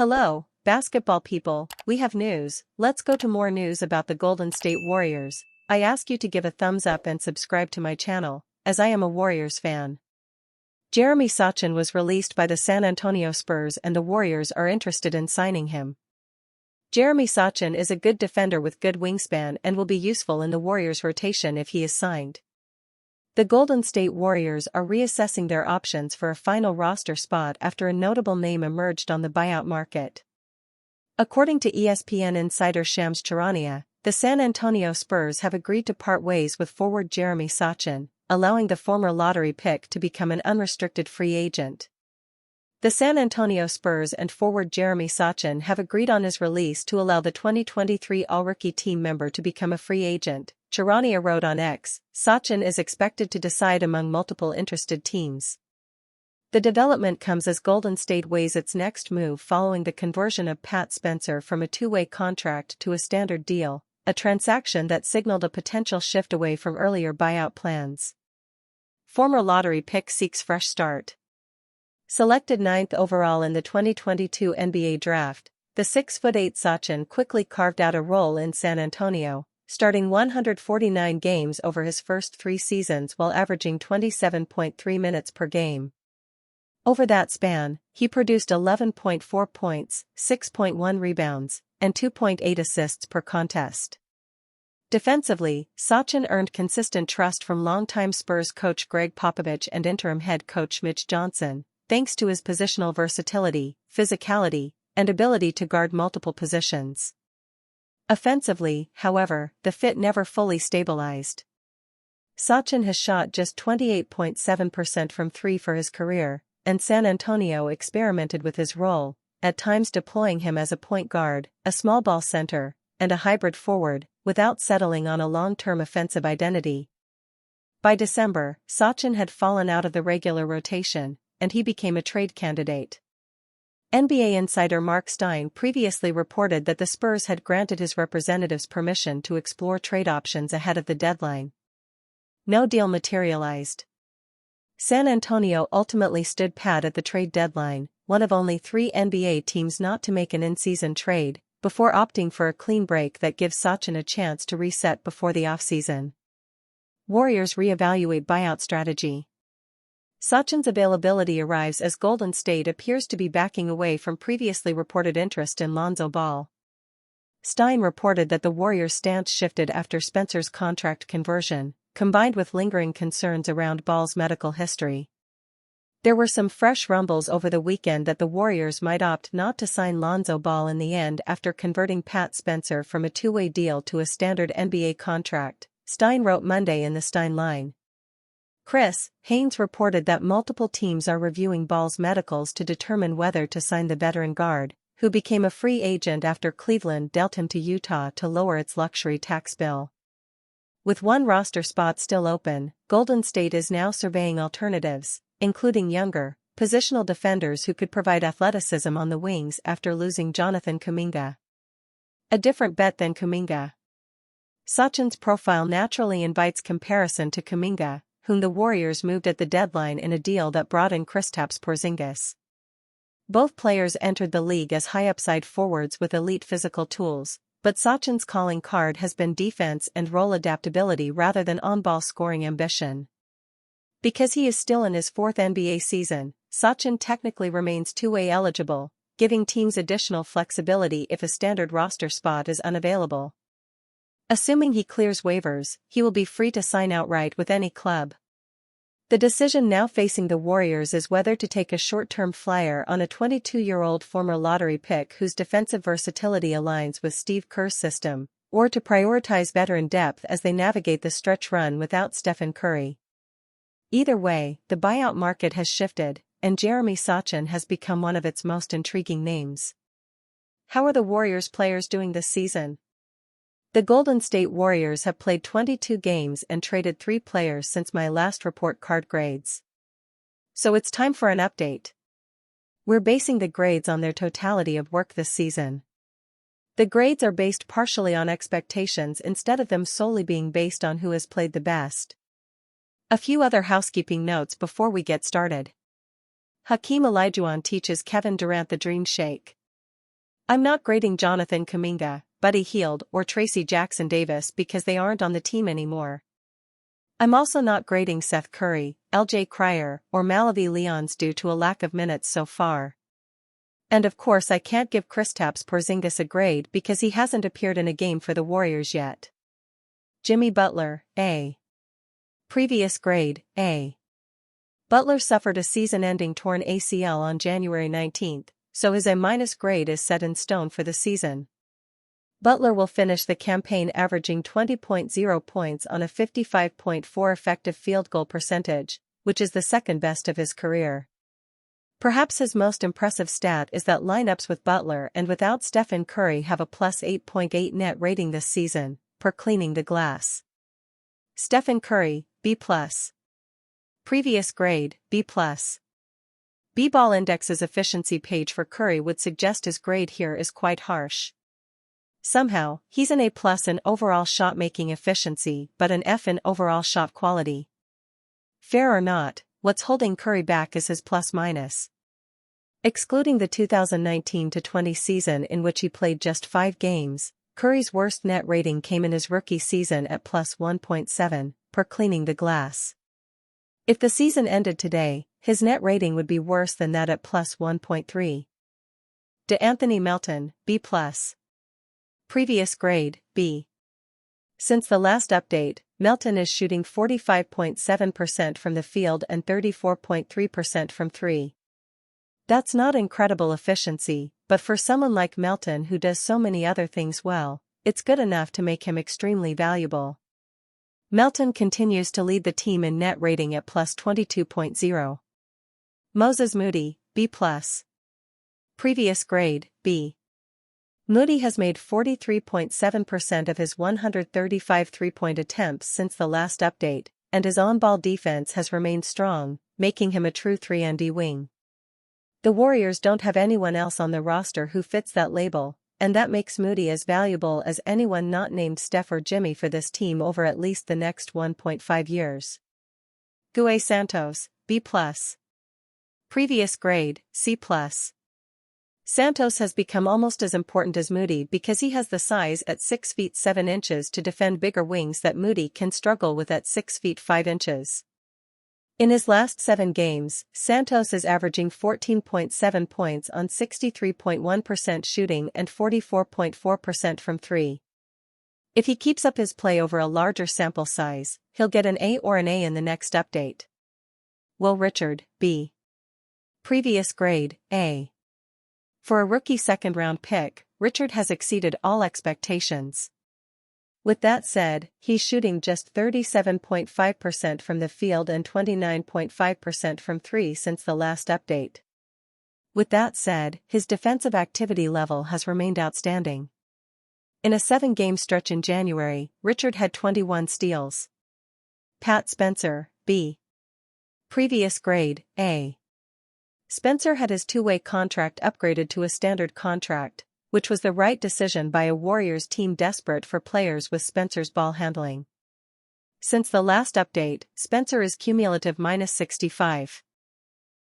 Hello, basketball people, we have news. Let's go to more news about the Golden State Warriors. I ask you to give a thumbs up and subscribe to my channel, as I am a Warriors fan. Jeremy Sochan was released by the San Antonio Spurs and the Warriors are interested in signing him. Jeremy Sochan is a good defender with good wingspan and will be useful in the Warriors' rotation if he is signed. The Golden State Warriors are reassessing their options for a final roster spot after a notable name emerged on the buyout market. According to ESPN insider Shams Charania, the San Antonio Spurs have agreed to part ways with forward Jeremy Sochan, allowing the former lottery pick to become an unrestricted free agent. The San Antonio Spurs and forward Jeremy Sochan have agreed on his release to allow the 2023 All-Rookie team member to become a free agent. Charania wrote on X, Sochan is expected to decide among multiple interested teams. The development comes as Golden State weighs its next move following the conversion of Pat Spencer from a two-way contract to a standard deal, a transaction that signaled a potential shift away from earlier buyout plans. Former lottery pick seeks fresh start. Selected 9th overall in the 2022 NBA Draft, the 6'8" Sochan quickly carved out a role in San Antonio, starting 149 games over his first 3 seasons while averaging 27.3 minutes per game. Over that span, he produced 11.4 points, 6.1 rebounds, and 2.8 assists per contest. Defensively, Sochan earned consistent trust from longtime Spurs coach Greg Popovich and interim head coach Mitch Johnson, thanks to his positional versatility, physicality, and ability to guard multiple positions. Offensively, however, the fit never fully stabilized. Sochan has shot just 28.7% from 3 for his career, and San Antonio experimented with his role, at times deploying him as a point guard, a small ball center, and a hybrid forward, without settling on a long-term offensive identity. By December, Sochan had fallen out of the regular rotation, and he became a trade candidate. NBA insider Mark Stein previously reported that the Spurs had granted his representatives permission to explore trade options ahead of the deadline. No deal materialized. San Antonio ultimately stood pat at the trade deadline, one of only 3 NBA teams not to make an in-season trade, before opting for a clean break that gives Sochan a chance to reset before the offseason. Warriors reevaluate buyout strategy. Sochan's availability arrives as Golden State appears to be backing away from previously reported interest in Lonzo Ball. Stein reported that the Warriors' stance shifted after Spencer's contract conversion, combined with lingering concerns around Ball's medical history. There were some fresh rumbles over the weekend that the Warriors might opt not to sign Lonzo Ball in the end after converting Pat Spencer from a two-way deal to a standard NBA contract, Stein wrote Monday in the Stein line. Chris Haynes reported that multiple teams are reviewing Ball's medicals to determine whether to sign the veteran guard, who became a free agent after Cleveland dealt him to Utah to lower its luxury tax bill. With one roster spot still open, Golden State is now surveying alternatives, including younger, positional defenders who could provide athleticism on the wings after losing Jonathan Kuminga. A different bet than Kuminga. Sochan's profile naturally invites comparison to Kuminga, whom the Warriors moved at the deadline in a deal that brought in Kristaps Porzingis. Both players entered the league as high-upside forwards with elite physical tools, but Sochan's calling card has been defense and role adaptability rather than on-ball scoring ambition. Because he is still in his 4th NBA season, Sochan technically remains two-way eligible, giving teams additional flexibility if a standard roster spot is unavailable. Assuming he clears waivers, he will be free to sign outright with any club. The decision now facing the Warriors is whether to take a short-term flyer on a 22-year-old former lottery pick whose defensive versatility aligns with Steve Kerr's system, or to prioritize veteran depth as they navigate the stretch run without Stephen Curry. Either way, the buyout market has shifted, and Jeremy Sochan has become one of its most intriguing names. How are the Warriors players doing this season? The Golden State Warriors have played 22 games and traded 3 players since my last report card grades. So it's time for an update. We're basing the grades on their totality of work this season. The grades are based partially on expectations instead of them solely being based on who has played the best. A few other housekeeping notes before we get started. Hakeem Olajuwon teaches Kevin Durant the dream shake. I'm not grading Jonathan Kuminga, Buddy Hield or Tracy Jackson-Davis because they aren't on the team anymore. I'm also not grading Seth Curry, LJ Cryer, or Malavi Leons due to a lack of minutes so far. And of course I can't give Kristaps Porzingis a grade because he hasn't appeared in a game for the Warriors yet. Jimmy Butler, A. Previous grade, A. Butler suffered a season-ending torn ACL on January 19, so his A- grade is set in stone for the season. Butler will finish the campaign averaging 20.0 points on a 55.4 effective field goal percentage, which is the second best of his career. Perhaps his most impressive stat is that lineups with Butler and without Stephen Curry have a plus 8.8 net rating this season, per Cleaning the Glass. Stephen Curry, B+. Previous grade, B+. B-Ball Index's efficiency page for Curry would suggest his grade here is quite harsh. Somehow, he's an A+ in overall shot-making efficiency but an F in overall shot quality. Fair or not, what's holding Curry back is his plus-minus. Excluding the 2019-20 season in which he played just 5 games, Curry's worst net rating came in his rookie season at plus 1.7, per Cleaning the Glass. If the season ended today, his net rating would be worse than that at plus 1.3. DeAnthony Melton, B+. Previous grade, B. Since the last update, Melton is shooting 45.7% from the field and 34.3% from 3. That's not incredible efficiency, but for someone like Melton who does so many other things well, it's good enough to make him extremely valuable. Melton continues to lead the team in net rating at plus 22.0. Moses Moody, B+. Previous grade, B. Moody has made 43.7% of his 135 three-point attempts since the last update, and his on-ball defense has remained strong, making him a true 3-and-D wing. The Warriors don't have anyone else on the roster who fits that label, and that makes Moody as valuable as anyone not named Steph or Jimmy for this team over at least the next 1.5 years. Gue Santos, B+. Previous grade, C+. Santos has become almost as important as Moody because he has the size at 6 feet 7 inches to defend bigger wings that Moody can struggle with at 6 feet 5 inches. In his last 7 games, Santos is averaging 14.7 points on 63.1% shooting and 44.4% from 3. If he keeps up his play over a larger sample size, he'll get an A or an A in the next update. Will Richard, B. Previous grade, A. For a rookie second-round pick, Richard has exceeded all expectations. With that said, he's shooting just 37.5% from the field and 29.5% from 3 since the last update. With that said, his defensive activity level has remained outstanding. In a 7-game stretch in January, Richard had 21 steals. Pat Spencer, B. Previous grade, A. Spencer had his 2-way contract upgraded to a standard contract, which was the right decision by a Warriors team desperate for players with Spencer's ball handling. Since the last update, Spencer is cumulative -65.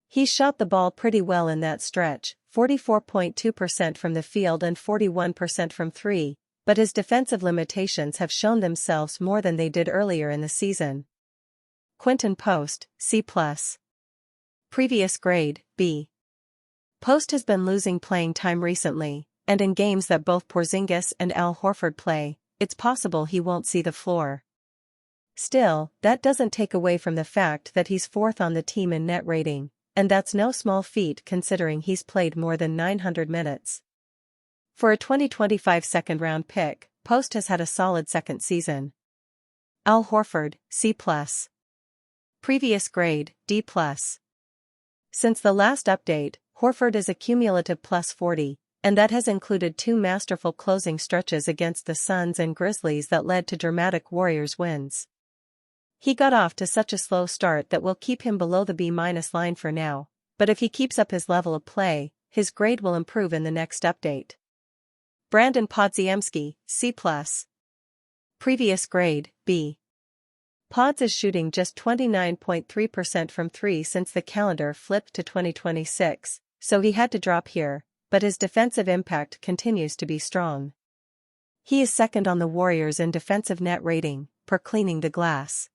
He's shot the ball pretty well in that stretch, 44.2% from the field and 41% from 3, but his defensive limitations have shown themselves more than they did earlier in the season. Quinton Post, C+. Previous grade, B. Post has been losing playing time recently, and in games that both Porzingis and Al Horford play, it's possible he won't see the floor. Still, that doesn't take away from the fact that he's 4th on the team in net rating, and that's no small feat considering he's played more than 900 minutes. For a 2025 second-round pick, Post has had a solid second season. Al Horford, C+. Previous grade, D+. Since the last update, Horford is a cumulative plus 40, and that has included 2 masterful closing stretches against the Suns and Grizzlies that led to dramatic Warriors wins. He got off to such a slow start that will keep him below the B- line for now, but if he keeps up his level of play, his grade will improve in the next update. Brandon Podziemski, C+. Previous grade, B. Pods is shooting just 29.3% from 3 since the calendar flipped to 2026, so he had to drop here, but his defensive impact continues to be strong. He is second on the Warriors in defensive net rating, per cleaning the glass.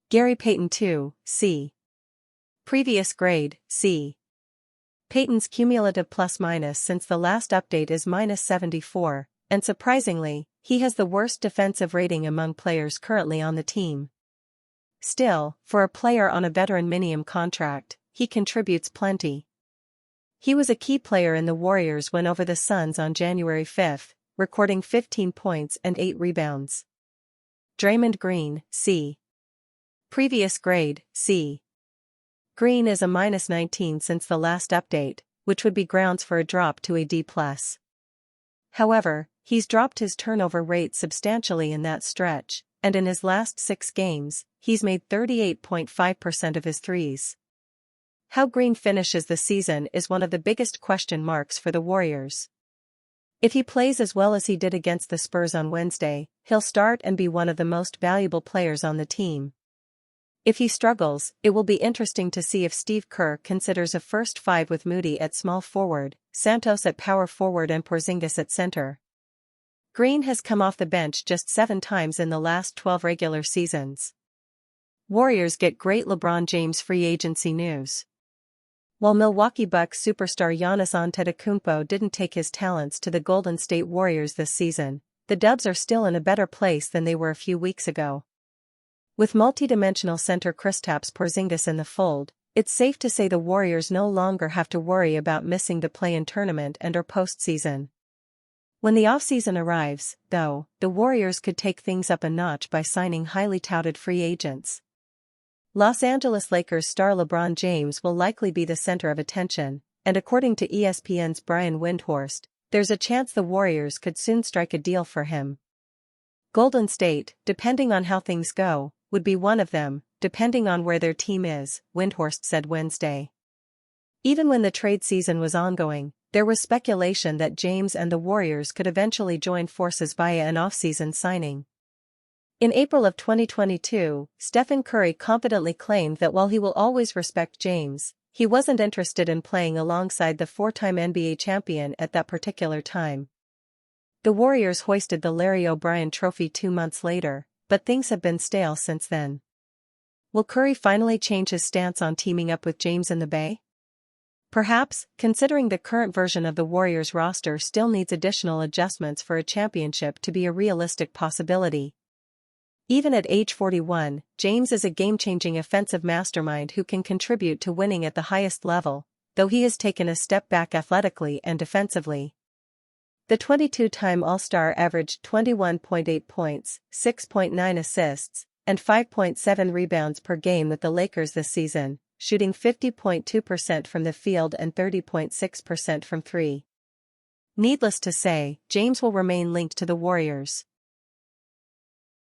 Gary Payton 2, C. Previous grade, C. Payton's cumulative plus-minus since the last update is -74, and surprisingly, he has the worst defensive rating among players currently on the team. Still, for a player on a veteran minimum contract, he contributes plenty. He was a key player in the Warriors' win over the Suns on January 5, recording 15 points and 8 rebounds. Draymond Green, C. Previous grade, C. Green is a -19 since the last update, which would be grounds for a drop to a D+. However, he's dropped his turnover rate substantially in that stretch, and in his last 6 games, he's made 38.5% of his threes. How Green finishes the season is one of the biggest question marks for the Warriors. If he plays as well as he did against the Spurs on Wednesday, he'll start and be one of the most valuable players on the team. If he struggles, it will be interesting to see if Steve Kerr considers a first 5 with Moody at small forward, Santos at power forward and Porzingis at center. Green has come off the bench just 7 times in the last 12 regular seasons. Warriors get great LeBron James free agency news. While Milwaukee Bucks superstar Giannis Antetokounmpo didn't take his talents to the Golden State Warriors this season, the Dubs are still in a better place than they were a few weeks ago. With multi-dimensional center Kristaps Porzingis in the fold, it's safe to say the Warriors no longer have to worry about missing the play-in tournament and/or postseason. When the offseason arrives, though, the Warriors could take things up a notch by signing highly touted free agents. Los Angeles Lakers star LeBron James will likely be the center of attention, and according to ESPN's Brian Windhorst, there's a chance the Warriors could soon strike a deal for him. Golden State, depending on how things go, would be one of them, depending on where their team is, Windhorst said Wednesday. Even when the trade season was ongoing, there was speculation that James and the Warriors could eventually join forces via an off-season signing. In April of 2022, Stephen Curry confidently claimed that while he will always respect James, he wasn't interested in playing alongside the 4-time NBA champion at that particular time. The Warriors hoisted the Larry O'Brien Trophy 2 months later, but things have been stale since then. Will Curry finally change his stance on teaming up with James in the Bay? Perhaps, considering the current version of the Warriors roster still needs additional adjustments for a championship to be a realistic possibility. Even at age 41, James is a game-changing offensive mastermind who can contribute to winning at the highest level, though he has taken a step back athletically and defensively. The 22-time All-Star averaged 21.8 points, 6.9 assists, and 5.7 rebounds per game with the Lakers this season, shooting 50.2% from the field and 30.6% from 3. Needless to say, James will remain linked to the Warriors.